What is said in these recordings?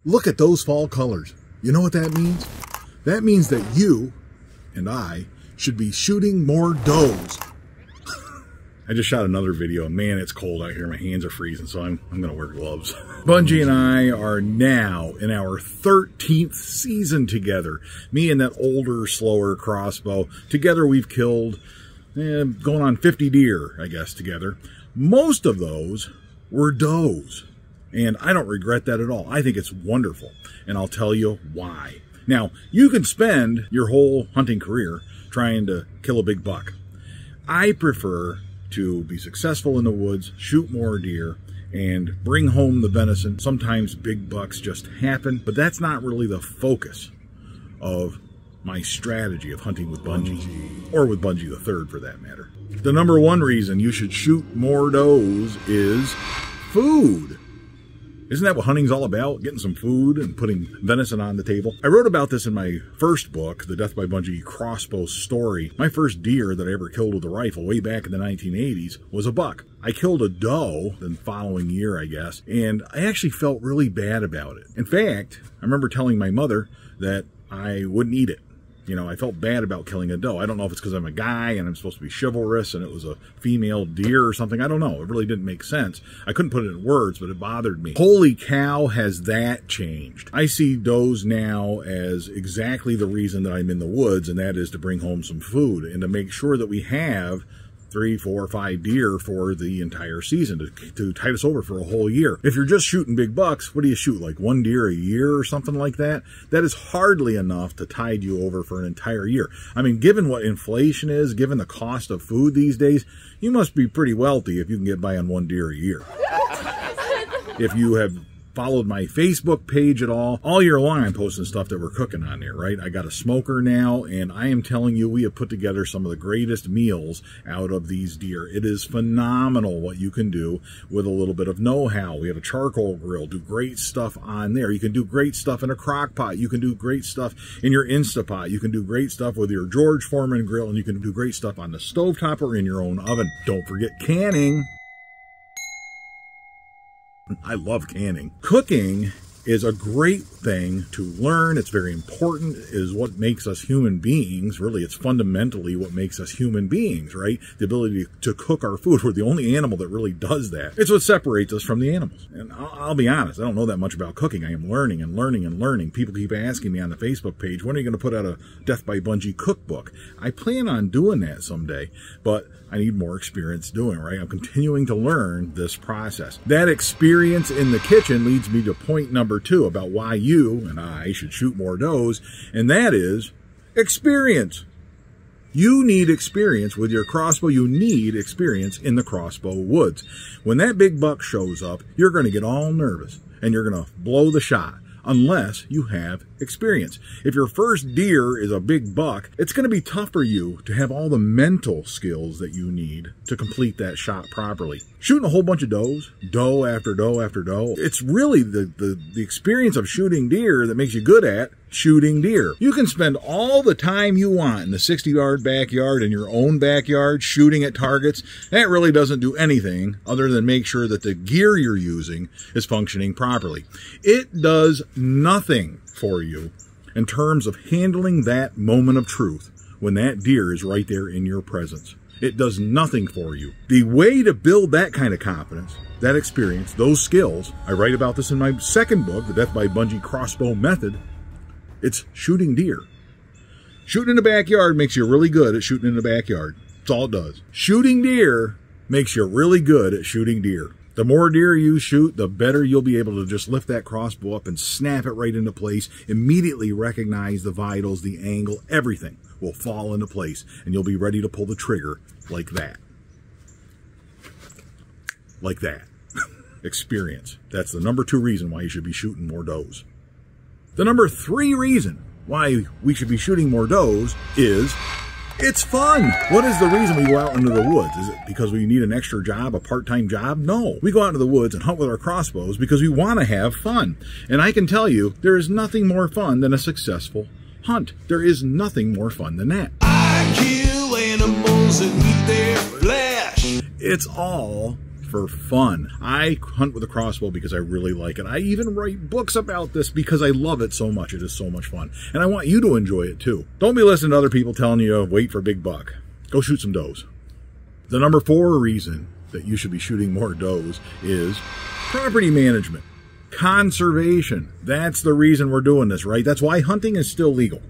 Look at those fall colors. You know what that means? That means that you and I should be shooting more does. I just shot another video. Man, it's cold out here. My hands are freezing, so I'm going to wear gloves. Bungie and I are now in our 13th season together. Me and that older, slower crossbow. Together we've killed going on 50 deer, I guess, together. Most of those were does. And I don't regret that at all. I think it's wonderful. And I'll tell you why. Now, you can spend your whole hunting career trying to kill a big buck. I prefer to be successful in the woods, shoot more deer, and bring home the venison. Sometimes big bucks just happen, but that's not really the focus of my strategy of hunting with Bungie, or with Bungie the Third for that matter. The number one reason you should shoot more does is food. Isn't that what hunting's all about? Getting some food and putting venison on the table. I wrote about this in my first book, The Death by Bungie Crossbow Story. My first deer that I ever killed with a rifle way back in the 1980s was a buck. I killed a doe the following year, I guess, and I actually felt really bad about it. In fact, I remember telling my mother that I wouldn't eat it. You know, I felt bad about killing a doe. I don't know if it's because I'm a guy and I'm supposed to be chivalrous and it was a female deer or something. I don't know. It really didn't make sense. I couldn't put it in words, but it bothered me. Holy cow, has that changed. I see does now as exactly the reason that I'm in the woods, and that is to bring home some food and to make sure that we have 3, 4, 5 deer for the entire season to tide us over for a whole year. If you're just shooting big bucks, what do you shoot, like 1 deer a year or something like that? That is hardly enough to tide you over for an entire year. I mean, given what inflation is, given the cost of food these days, you must be pretty wealthy if you can get by on 1 deer a year. If you have followed my Facebook page at all year long, I'm posting stuff that we're cooking on there, right? I got a smoker now, and I am telling you, we have put together some of the greatest meals out of these deer. It is phenomenal what you can do with a little bit of know-how. We have a charcoal grill, do great stuff on there. You can do great stuff in a crock pot. You can do great stuff in your Instapot. You can do great stuff with your George Foreman grill, and you can do great stuff on the stovetop or in your own oven. Don't forget canning. I love canning. Cooking is a great thing to learn. It's very important. It is what makes us human beings. Really, it's fundamentally what makes us human beings, right? The ability to cook our food. We're the only animal that really does that. It's what separates us from the animals. And I'll be honest, I don't know that much about cooking. I am learning and learning and learning. People keep asking me on the Facebook page, when are you going to put out a Death by Bungie cookbook? I plan on doing that someday, but I need more experience doing, right? I'm continuing to learn this process. That experience in the kitchen leads me to point number 2 about why you and I should shoot more does, and that is experience. You need experience with your crossbow. You need experience in the crossbow woods. When that big buck shows up, you're going to get all nervous and you're going to blow the shot unless you have experience. If your first deer is a big buck, it's going to be tough for you to have all the mental skills that you need to complete that shot properly. Shooting a whole bunch of does, doe after doe after doe, it's really the experience of shooting deer that makes you good at shooting deer. You can spend all the time you want in the 60-yard backyard, in your own backyard, shooting at targets. That really doesn't do anything other than make sure that the gear you're using is functioning properly. It does nothing for you in terms of handling that moment of truth when that deer is right there in your presence. It does nothing for you. The way to build that kind of confidence, that experience, those skills, I write about this in my second book, The Death by Bungie Crossbow Method, it's shooting deer. Shooting in the backyard makes you really good at shooting in the backyard. That's all it does. Shooting deer makes you really good at shooting deer. The more deer you shoot, the better you'll be able to just lift that crossbow up and snap it right into place, immediately recognize the vitals, the angle, everything will fall into place, and you'll be ready to pull the trigger like that. Like that. Experience. That's the number 2 reason why you should be shooting more does. The number 3 reason why we should be shooting more does is it's fun. What is the reason we go out into the woods? Is it because we need an extra job, a part-time job? No. We go out into the woods and hunt with our crossbows because we want to have fun. And I can tell you, there is nothing more fun than a successful hunt. There is nothing more fun than that. I kill animals and eat their flesh. It's all for fun. I hunt with a crossbow because I really like it. I even write books about this because I love it so much. It is so much fun. And I want you to enjoy it too. Don't be listening to other people telling you to wait for a big buck. Go shoot some does. The number 4 reason that you should be shooting more does is property management. Conservation. That's the reason we're doing this, right? That's why hunting is still legal,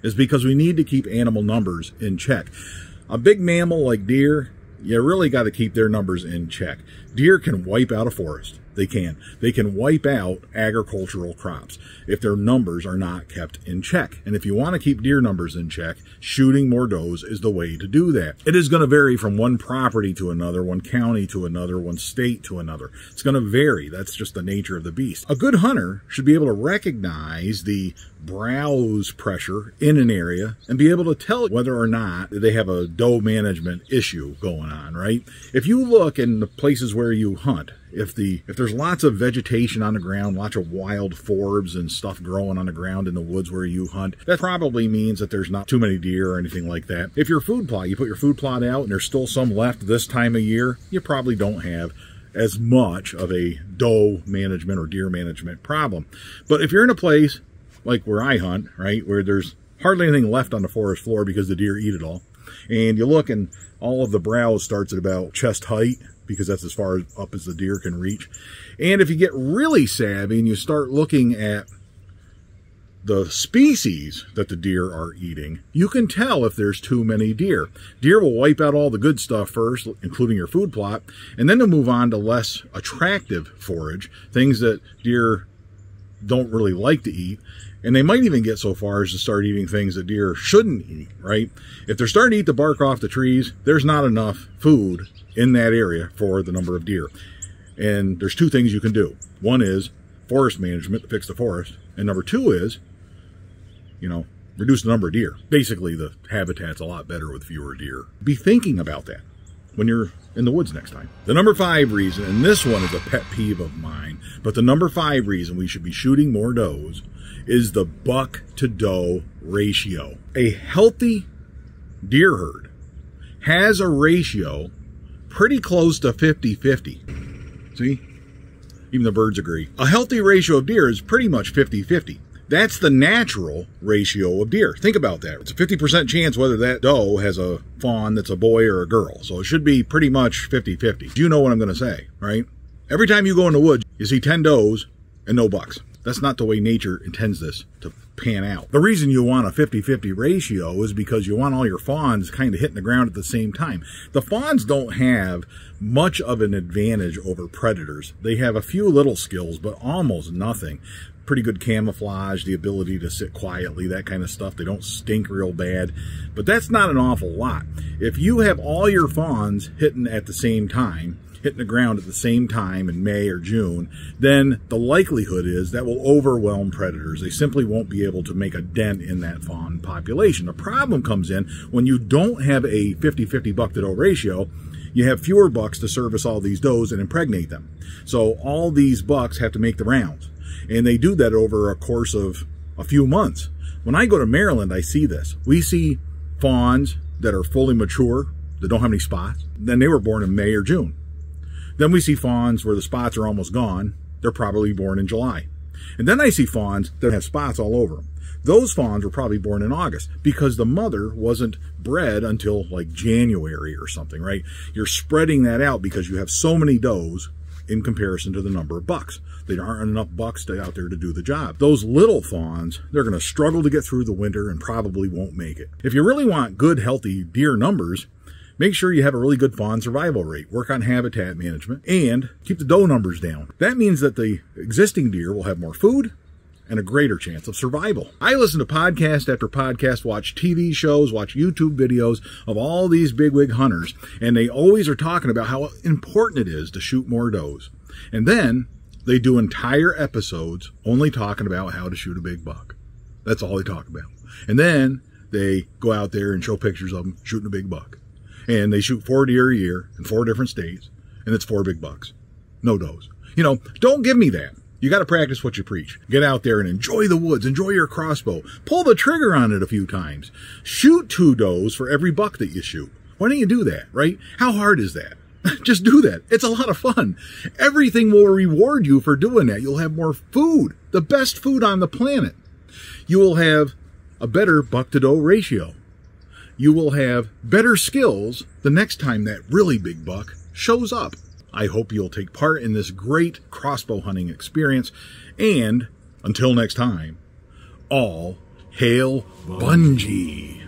is because we need to keep animal numbers in check. A big mammal like deer, you really got to keep their numbers in check. Deer can wipe out a forest. They can. They can wipe out agricultural crops if their numbers are not kept in check. And if you want to keep deer numbers in check, shooting more does is the way to do that. It is going to vary from one property to another, one county to another, one state to another. It's going to vary. That's just the nature of the beast. A good hunter should be able to recognize the browse pressure in an area and be able to tell whether or not they have a doe management issue going on, right? If you look in the places where you hunt, if there's lots of vegetation on the ground, lots of wild forbs and stuff growing on the ground in the woods where you hunt, that probably means that there's not too many deer or anything like that. If your food plot, you put your food plot out and there's still some left this time of year, you probably don't have as much of a doe management or deer management problem. But if you're in a place like where I hunt, right, where there's hardly anything left on the forest floor because the deer eat it all, and you look and all of the browse starts at about chest height, because that's as far up as the deer can reach. And if you get really savvy and you start looking at the species that the deer are eating, you can tell if there's too many deer. Deer will wipe out all the good stuff first, including your food plot, and then they'll move on to less attractive forage, things that deer don't really like to eat. And they might even get so far as to start eating things that deer shouldn't eat, right? If they're starting to eat the bark off the trees, there's not enough food in that area for the number of deer. And there's 2 things you can do. One is forest management to fix the forest. And number 2 is, reduce the number of deer. Basically, the habitat's a lot better with fewer deer. Be thinking about that when you're in the woods next time. The number 5 reason, and this one is a pet peeve of mine, but the number 5 reason we should be shooting more does is the buck to doe ratio. A healthy deer herd has a ratio pretty close to 50-50. See? Even the birds agree. A healthy ratio of deer is pretty much 50-50. That's the natural ratio of deer. Think about that. It's a 50% chance whether that doe has a fawn that's a boy or a girl. So it should be pretty much 50-50. You know what I'm going to say, right? Every time you go in the woods, you see 10 does and no bucks. That's not the way nature intends this to pan out. The reason you want a 50-50 ratio is because you want all your fawns kind of hitting the ground at the same time. The fawns don't have much of an advantage over predators. They have a few little skills, but almost nothing. Pretty good camouflage, the ability to sit quietly, that kind of stuff. They don't stink real bad, but that's not an awful lot. If you have all your fawns hitting at the same time, hitting the ground at the same time in May or June, then the likelihood is that will overwhelm predators. They simply won't be able to make a dent in that fawn population. The problem comes in when you don't have a 50-50 buck to doe ratio. You have fewer bucks to service all these does and impregnate them. So all these bucks have to make the rounds. And they do that over a course of a few months. When I go to Maryland, I see this. We see fawns that are fully mature, that don't have any spots. Then they were born in May or June. Then we see fawns where the spots are almost gone. They're probably born in July. And then I see fawns that have spots all over them. Those fawns were probably born in August because the mother wasn't bred until like January or something, right? You're spreading that out because you have so many does in comparison to the number of bucks. There aren't enough bucks out there to do the job. Those little fawns, they're going to struggle to get through the winter and probably won't make it. If you really want good, healthy deer numbers, make sure you have a really good fawn survival rate. Work on habitat management and keep the doe numbers down. That means that the existing deer will have more food and a greater chance of survival. I listen to podcast after podcast, watch TV shows, watch YouTube videos of all these bigwig hunters, and they always are talking about how important it is to shoot more does. And then they do entire episodes only talking about how to shoot a big buck. That's all they talk about. And then they go out there and show pictures of them shooting a big buck. And they shoot 4 deer a year in 4 different states, and it's 4 big bucks. No does. Don't give me that. You got to practice what you preach. Get out there and enjoy the woods. Enjoy your crossbow. Pull the trigger on it a few times. Shoot 2 does for every buck that you shoot. Why don't you do that, right? How hard is that? Just do that. It's a lot of fun. Everything will reward you for doing that. You'll have more food, the best food on the planet. You will have a better buck-to-doe ratio. You will have better skills the next time that really big buck shows up. I hope you'll take part in this great crossbow hunting experience. And until next time, all hail Bungie.